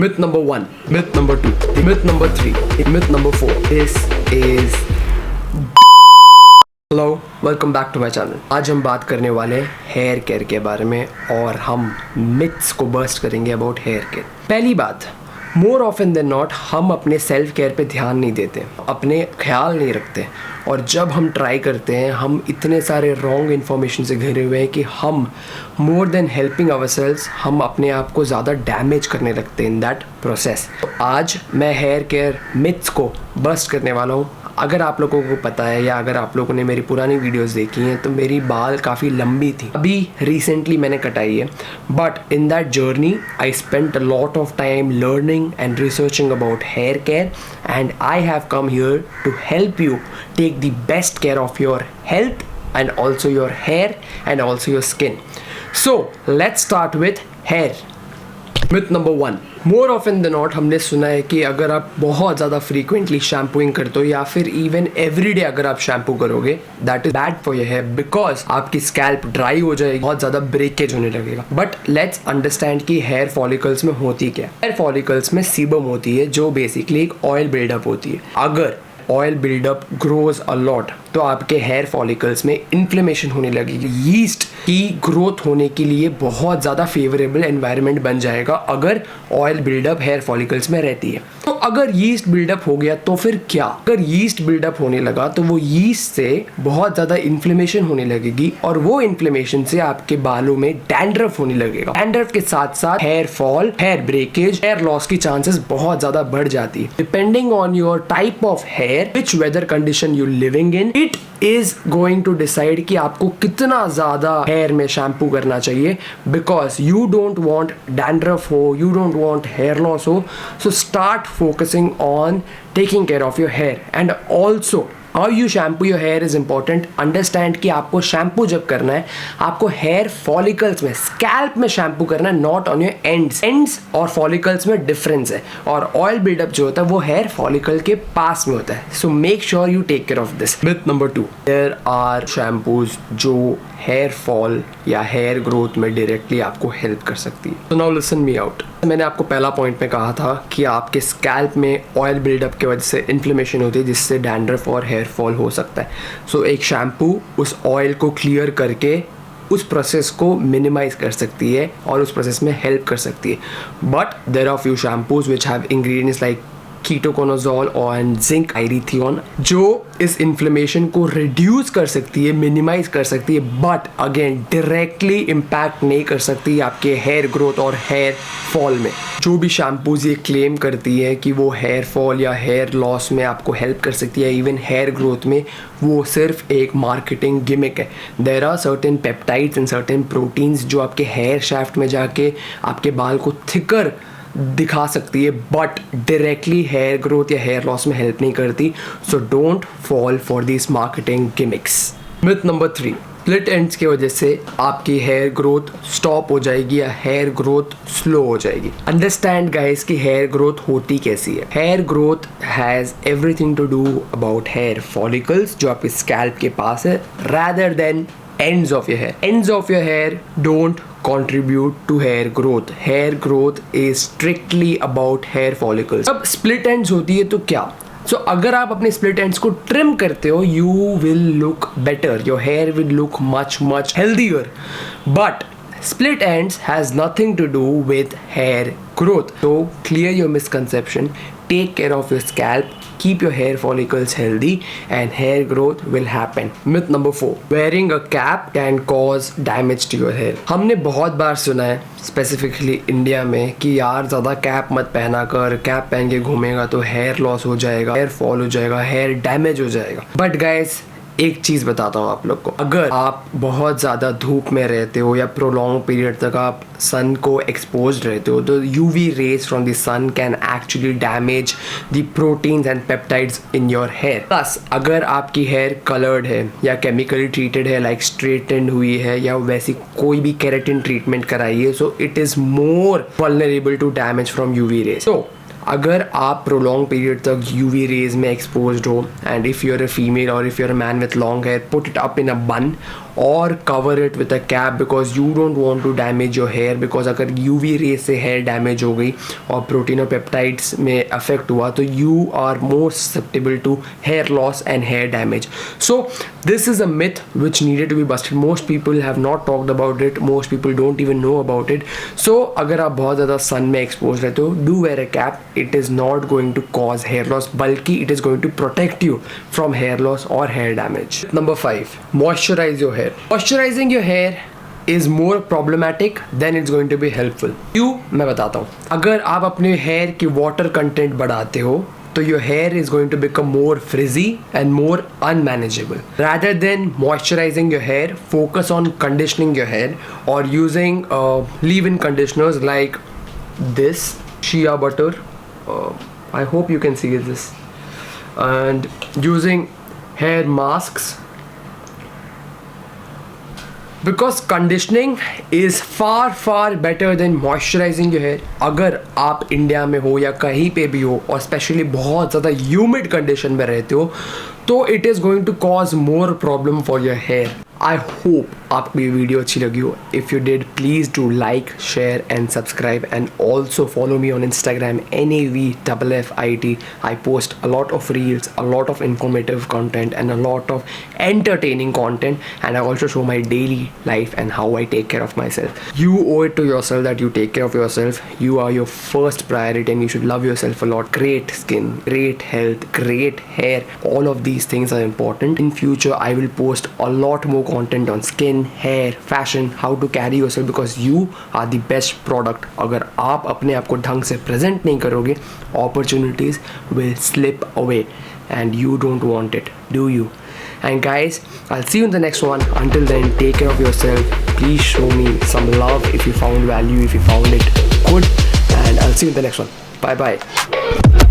Myth number 1, myth number 2, myth number 3, myth number 4. This is hello, welcome back to my channel. आज हम बात करने वाले हैं हेयर केयर के बारे में और हम मिथ्स को बस्ट करेंगे अबाउट हेयर केयर। पहली बात, मोर ऑफन देन नॉट हम अपने सेल्फ केयर पे ध्यान नहीं देते, अपने ख्याल नहीं रखते, और जब हम ट्राई करते हैं हम इतने सारे रॉन्ग इन्फॉर्मेशन से घिरे हुए हैं कि हम मोर देन हेल्पिंग आवरसेल्व्स हम अपने आप को ज़्यादा डैमेज करने लगते हैं इन दैट प्रोसेस। तो आज मैं हेयर केयर मिथ्स को बस्ट करने वाला हूँ। अगर आप लोगों को पता है या अगर आप लोगों ने मेरी पुरानी वीडियोस देखी हैं तो मेरी बाल काफ़ी लंबी थी, अभी रिसेंटली मैंने कटाई है, but in that journey I spent a lot of time learning and researching about hair care and I have come here to help you take the best care of your health and also your hair and also your skin. So let's start with hair. Myth number 1, more often than not हमने सुना है कि अगर आप बहुत ज़्यादा frequently shampooing करते हो या फिर इवन एवरीडे अगर आप शैम्पू करोगे that is bad for your hair because आपकी स्कैल्प ड्राई हो जाएगी, बहुत ज़्यादा ब्रेकेज होने लगेगा। बट लेट्स अंडरस्टैंड कि हेयर फॉलिकल्स में होती क्या है। हेयर फॉलिकल्स में सीबम होती है जो बेसिकली एक ऑयल बिल्डअप होती है। अगर oil buildup grows a lot तो आपके हेयर फॉलिकल्स में इन्फ्लेमेशन होने लगेगी। यीस्ट की ग्रोथ होने के लिए बहुत ज़्यादा फेवरेबल एनवायरनमेंट बन जाएगा अगर ऑयल बिल्डअप हेयर फॉलिकल्स में रहती है। तो अगर यीस्ट बिल्डअप हो गया तो फिर क्या? अगर यीस्ट बिल्डअप होने लगा तो वो यीस्ट से बहुत ज़्यादा इन्फ्लेमेशन होने लगेगी और वो इन्फ्लेमेशन से आपके बालों में डैंड्रफ होने लगेगा। डैंड्रफ के साथ साथ hair fall, hair breakage, hair loss की चांसेस बहुत ज़्यादा बढ़ जाती है। Depending on your type of hair, which weather condition you living in, it is going to decide कि आपको कितना ज़्यादा हेयर में शैम्पू करना चाहिए, because you don't want dandruff हो, you don't want hair loss हो। So start focusing on taking care of your hair and also how you shampoo your hair is important. Understand कि आपको shampoo जब करना है आपको हेयर फॉलिकल्स में, scalp में शैम्पू करना है, नॉट ऑन योर एंड्स और फॉलिकल्स में डिफरेंस है। और ऑयल बिल्डअप जो होता है वो हेयर फॉलिकल के पास में होता है। So make sure you take care of this. Myth number 2, there are shampoos जो हेयर फॉल या हेयर ग्रोथ में डायरेक्टली आपको हेल्प कर सकती है। तो नाउ लिसन मी आउट। मैंने आपको पहला पॉइंट में कहा था कि आपके स्कैल्प में ऑयल बिल्डअप की वजह से इन्फ्लेमेशन होती है जिससे डैंड्रफ और हेयर फॉल हो सकता है। सो एक शैम्पू उस ऑयल को क्लियर करके उस प्रोसेस को मिनिमाइज कर सकती है और उस प्रोसेस में हेल्प कर सकती है। But there are few shampoos which have ingredients like ketoconazole और जिंक आयरीथियोन जो इस इन्फ्लेमेशन को रिड्यूस कर सकती है, मिनिमाइज कर सकती है, बट अगेन डायरेक्टली इम्पैक्ट नहीं कर सकती आपके हेयर ग्रोथ और हेयर फॉल में। जो भी शैम्पूज ये क्लेम करती है कि वो हेयर फॉल या हेयर लॉस में आपको हेल्प कर सकती है, इवन हेयर ग्रोथ में, वो सिर्फ एक मार्केटिंग गिमिक है। There are certain peptides and certain proteins जो आपके हेयर शाफ्ट में जाके आपके बाल को थिकर दिखा सकती है बट डायरेक्टली हेयर ग्रोथ या हेयर लॉस में हेल्प नहीं करती। So don't fall for this marketing gimmicks. Myth number 3, split ends की वजह से आपकी हेयर ग्रोथ स्टॉप हो जाएगी या हेयर ग्रोथ स्लो हो जाएगी। अंडरस्टैंड गाइस कि हेयर ग्रोथ होती कैसी है। Hair growth has everything to do about hair follicles जो आपके स्कैल्प के पास है rather than ends of your hair. Ends of your hair don't contribute to hair growth. Hair growth is strictly about hair follicles. अब split ends होती है तो क्या? So अगर आप अपने split ends को trim करते हो you will look better. Your hair will look much healthier. But split ends has nothing to do with hair growth. So clear your misconception. Take care of your scalp. Keep your hair follicles healthy and hair growth will happen. Myth number 4, wearing a cap can cause damage to your hair. हमने बहुत बार सुना है specifically India में कि यार ज़्यादा cap मत पहना कर, कैप पहन के घूमेगा तो हेयर लॉस हो जाएगा, हेयर फॉल हो जाएगा, हेयर डैमेज हो जाएगा। बट गाइस एक चीज़ बताता हूँ आप लोग को, अगर आप बहुत ज़्यादा धूप में रहते हो या प्रोलॉन्ग पीरियड तक आप सन को एक्सपोज रहते हो तो UV rays from the sun can actually damage the proteins and peptides in your hair. Plus अगर आपकी हेयर कलर्ड है या केमिकली ट्रीटेड है लाइक स्ट्रेटेंड हुई है या वैसी कोई भी केराटिन ट्रीटमेंट कराई है, so it is more vulnerable to damage from UV rays. So अगर आप प्रोलॉन्ग पीरियड तक यूवी रेज में एक्सपोज्ड हो and if you are a female और if you are a man with long hair, put it up in a bun और cover it with a cap because you don't want to damage your hair, because अगर UV ray से hair damage हो गई और protein और peptides में affect हुआ तो you are more susceptible to hair loss and hair damage. So this is a myth which needed to be busted. Most people have not talked about it, most people don't even know about it. So अगर आप बहुत ज़्यादा sun में exposed रहते हो, do wear a cap. It is not going to cause hair loss, बल्कि it is going to protect you from hair loss or hair damage. Number 5, moisturize your hair. Moisturizing your hair is more problematic than it's going to be helpful. क्यों? मैं बताता हूँ. अगर आप अपने hair की water content बढ़ाते हो तो your hair is going to become more frizzy and more unmanageable. Rather than moisturizing your hair, focus on conditioning your hair or using leave-in conditioners like this shea butter. I hope you can see this. And using hair masks, because conditioning is far better than moisturizing your hair. अगर आप India में हो या कहीं पे भी हो और स्पेशली बहुत ज़्यादा ह्यूमिड कंडीशन में रहते हो तो it is going to cause more problem for your hair. I hope आपको ये वीडियो अच्छी लगी हो. If you did, please do like, share and subscribe and also follow me on Instagram, NAVFFIT. I post a lot of reels, a lot of informative content and a lot of entertaining content, and I also show my daily life and how I take care of myself. You owe it to yourself that you take care of yourself. You are your first priority and you should love yourself a lot. Great skin, great health, great hair, all of these things are important. In future I will post a lot more content on skin, hair, fashion, how to carry yourself, because you are the best product. अगर आप अपने आप को ढंग से present नहीं करोगे, opportunities will slip away and you don't want it, do you? And guys, I'll see you in the next one. Until then, take care of yourself. Please show me some love if you found value, if you found it good, and I'll see you in the next one. Bye bye.